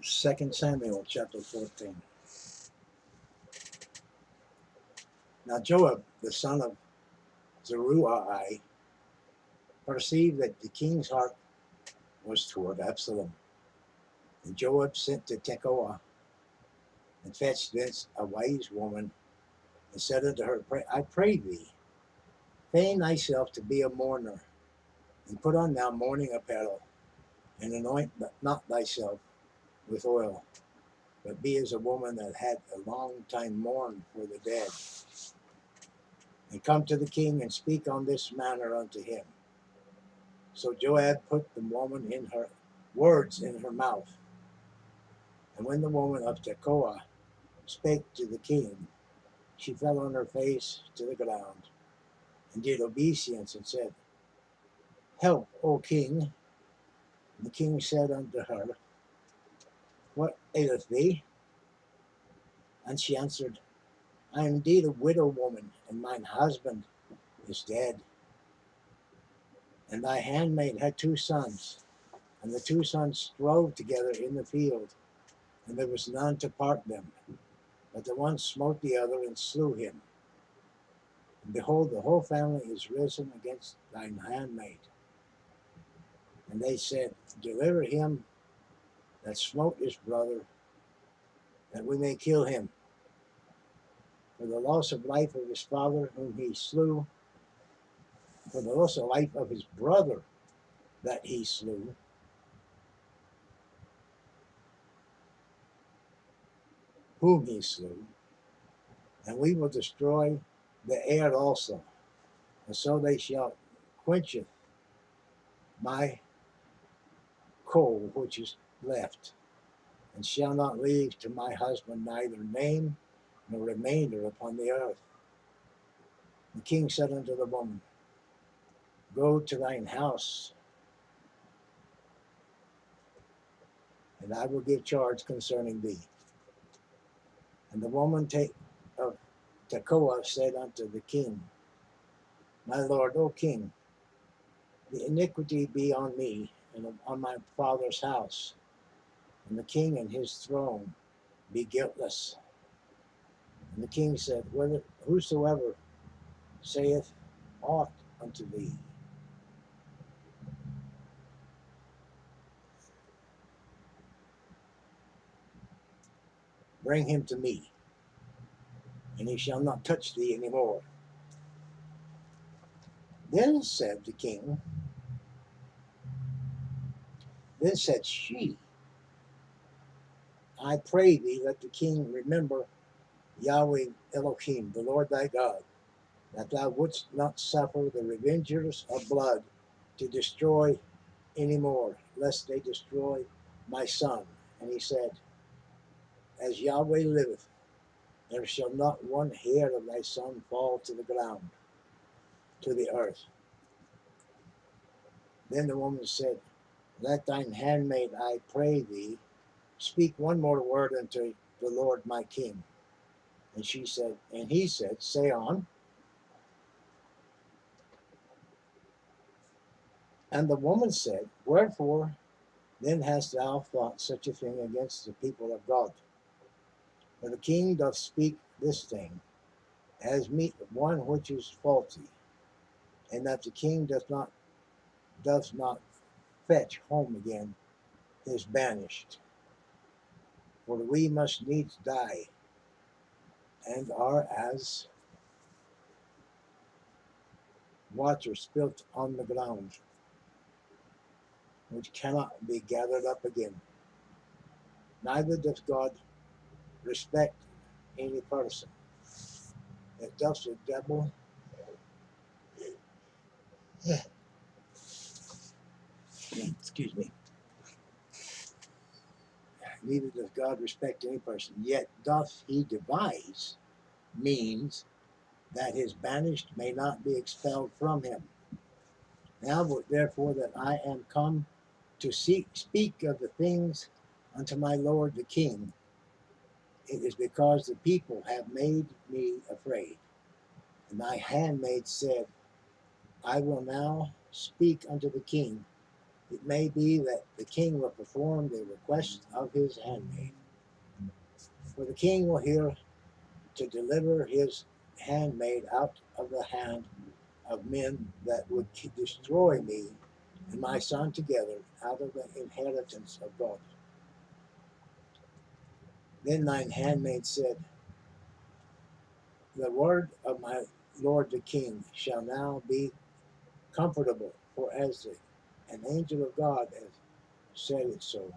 2 Samuel chapter 14. Now Joab, the son of Zeruiah, perceived that the king's heart was toward Absalom. And Joab sent to Tekoa and fetched thence a wise woman and said unto her, I pray thee, feign thyself to be a mourner, and put on now mourning apparel, and anoint not thyself with oil, but be as a woman that had a long time mourned for the dead. And come to the king and speak on this manner unto him. So Joab put the woman in her words in her mouth. And when the woman of Tekoa spake to the king, she fell on her face to the ground, and did obeisance, and said, Help, O king. And the king said unto her, What aileth thee? And she answered, I am indeed a widow woman, and mine husband is dead. And thy handmaid had 2 sons, and the 2 sons strove together in the field, and there was none to part them. But the one smote the other and slew him. And behold, the whole family is risen against thine handmaid. And they said, Deliver him that smote his brother, that we may kill him. For the loss of life of his father whom he slew, for the loss of life of his brother that he slew, whom he slew, and we will destroy the heir also, and so they shall quencheth my coal which is left, and shall not leave to my husband neither name nor remainder upon the earth. The king said unto the woman, Go to thine house, and I will give charge concerning thee. And the woman of Tekoa said unto the king, My lord, O king, the iniquity be on me and on my father's house, and the king and his throne be guiltless. And the king said, Whosoever saith aught unto thee, bring him to me, and he shall not touch thee any more. Then said she, I pray thee, let the king remember Yahweh Elohim, the Lord thy God, that thou wouldst not suffer the revengers of blood to destroy any more, lest they destroy my son. And he said, As Yahweh liveth, there shall not one hair of thy son fall to the ground, to the earth. Then the woman said, Let thine handmaid, I pray thee, speak one more word unto the Lord my king. And he said, Say on. And the woman said, Wherefore then hast thou thought such a thing against the people of God? For the king doth speak this thing, as meet one which is faulty, and that the king doth not fetch home again his banished. For we must needs die, and are as water spilt on the ground, which cannot be gathered up again. Neither doth God respect any person. That doth the devil excuse me, neither doth God respect any person, yet doth he devise means that his banished may not be expelled from him. Now therefore that I am come to speak of the things unto my lord the king, it is because the people have made me afraid. And thy handmaid said, I will now speak unto the king, It may be that the king will perform the request of his handmaid. For the king will hear to deliver his handmaid out of the hand of men that would destroy me and my son together out of the inheritance of God. Then thine handmaid said, the word of my lord the king shall now be comfortable, for as an angel of God has said it so.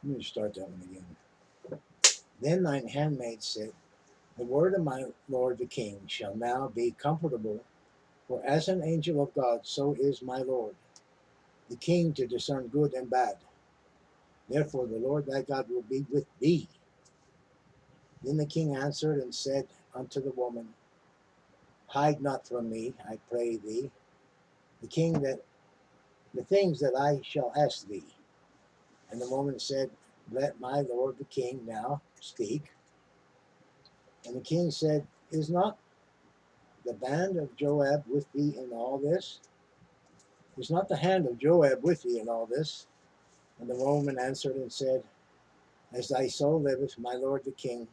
Let me start that one again. Then thine handmaid said, the word of my lord the king shall now be comfortable, for as an angel of God, so is my lord, the king, to discern good and bad. Therefore the Lord thy God will be with thee. Then the king answered and said unto the woman, hide not from me, I pray thee, the king, that the things that I shall ask thee. And the woman said, let my lord the king now speak. And the king said, is not the band of Joab with thee in all this? Is not the hand of Joab with thee in all this? And the woman answered and said, as thy soul liveth, my lord the king,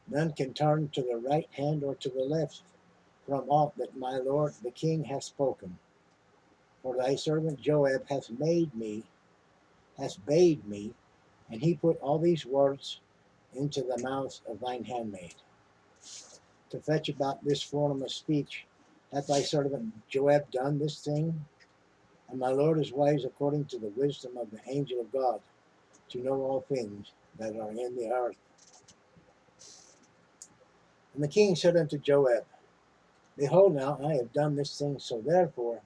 none can turn to the right hand or to the left from aught that my lord the king hath spoken. For thy servant Joab hath bade me, and he put all these words into the mouth of thine handmaid, to fetch about this form of speech. Hath thy servant Joab done this thing? And my Lord is wise according to the wisdom of the angel of God, to know all things that are in the earth. And the king said unto Joab, behold now, I have done this thing, so therefore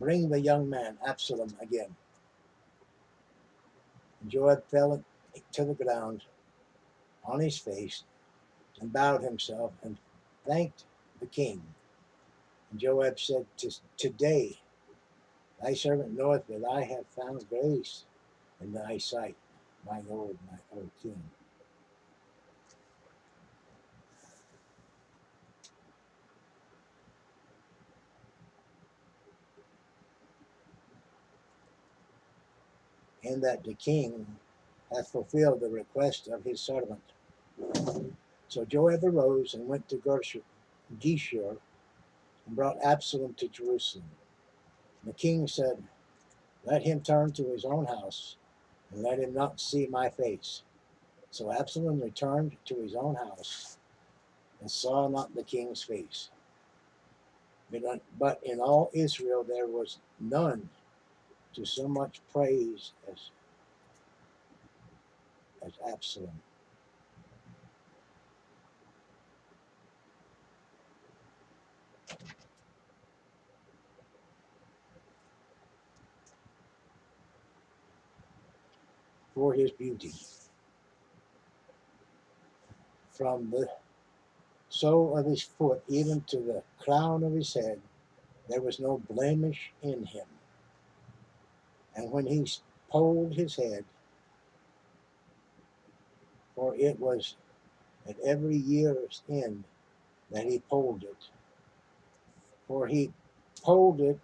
bring the young man Absalom again. And Joab fell to the ground on his face, and bowed himself, and thanked the king. And Joab said, today thy servant knoweth that I have found grace in thy sight, my lord, my king. And that the king hath fulfilled the request of his servant. So Joab arose and went to Geshur, and brought Absalom to Jerusalem. And the king said, let him turn to his own house, and let him not see my face. So Absalom returned to his own house, and saw not the king's face. But in all Israel there was none to so much praise as Absalom. For his beauty. From the sole of his foot even to the crown of his head, there was no blemish in him. And when he polled his head, for it was at every year's end that he polled it, for he polled it,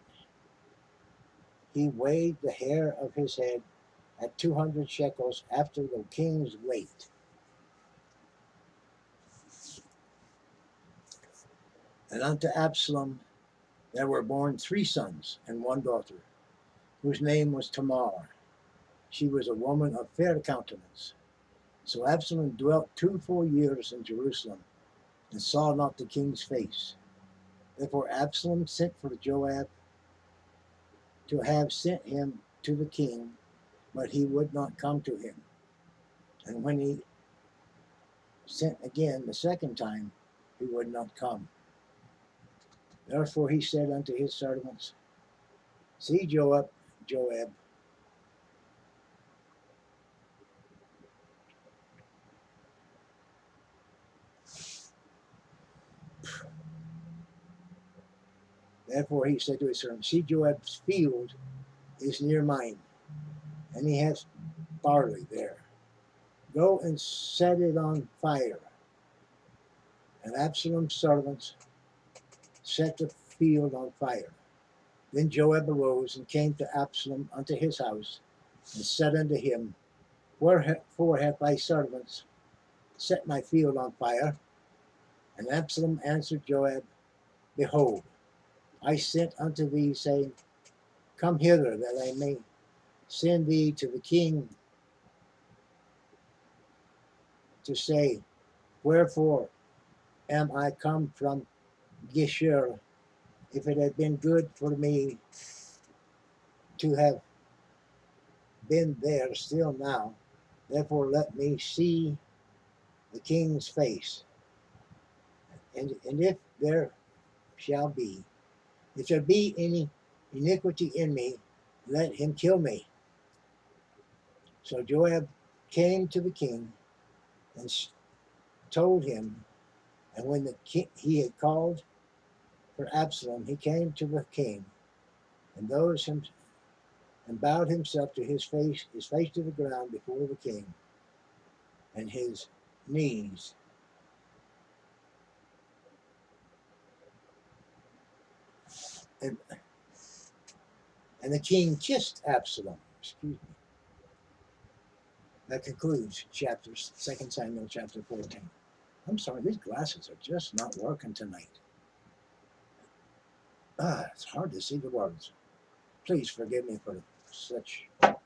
he weighed the hair of his head at 200 shekels after the king's weight. And unto Absalom there were born 3 sons and 1 daughter, whose name was Tamar. She was a woman of fair countenance. So Absalom dwelt 2 full years in Jerusalem, and saw not the king's face. Therefore Absalom sent for Joab to have sent him to the king, but he would not come to him. And when he sent again the second time, he would not come. Therefore he said unto his servants, see Joab, Therefore he said to his servant, see, Joab's field is near mine, and he has barley there. Go and set it on fire. And Absalom's servants set the field on fire. Then Joab arose and came to Absalom unto his house, and said unto him, wherefore have thy servants set my field on fire? And Absalom answered Joab, behold, I sent unto thee, saying, come hither, that I may send thee to the king, to say, wherefore am I come from Gesher? If it had been good for me to have been there still now, therefore let me see the king's face. And if there shall be, if there be any iniquity in me, let him kill me. So Joab came to the king and told him, and when the king, he had called for Absalom, he came to the king, and and bowed himself to his face to the ground before the king, and his knees. And the king kissed Absalom. Excuse me. That concludes 2 Samuel chapter 14. I'm sorry, these glasses are just not working tonight. It's hard to see the words. Please forgive me for such a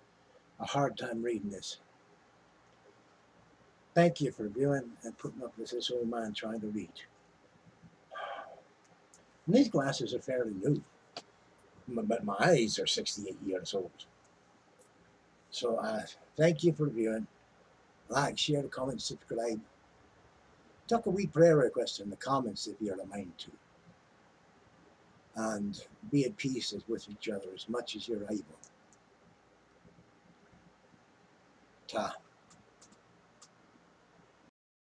hard time reading this. Thank you for viewing and putting up with this old man trying to read. And these glasses are fairly new, but my eyes are 68 years old. So thank you for viewing. Like, share, comment, subscribe. Tuck a wee prayer request in the comments if you're a mind to. And be at peace with each other as much as you're able. Ta.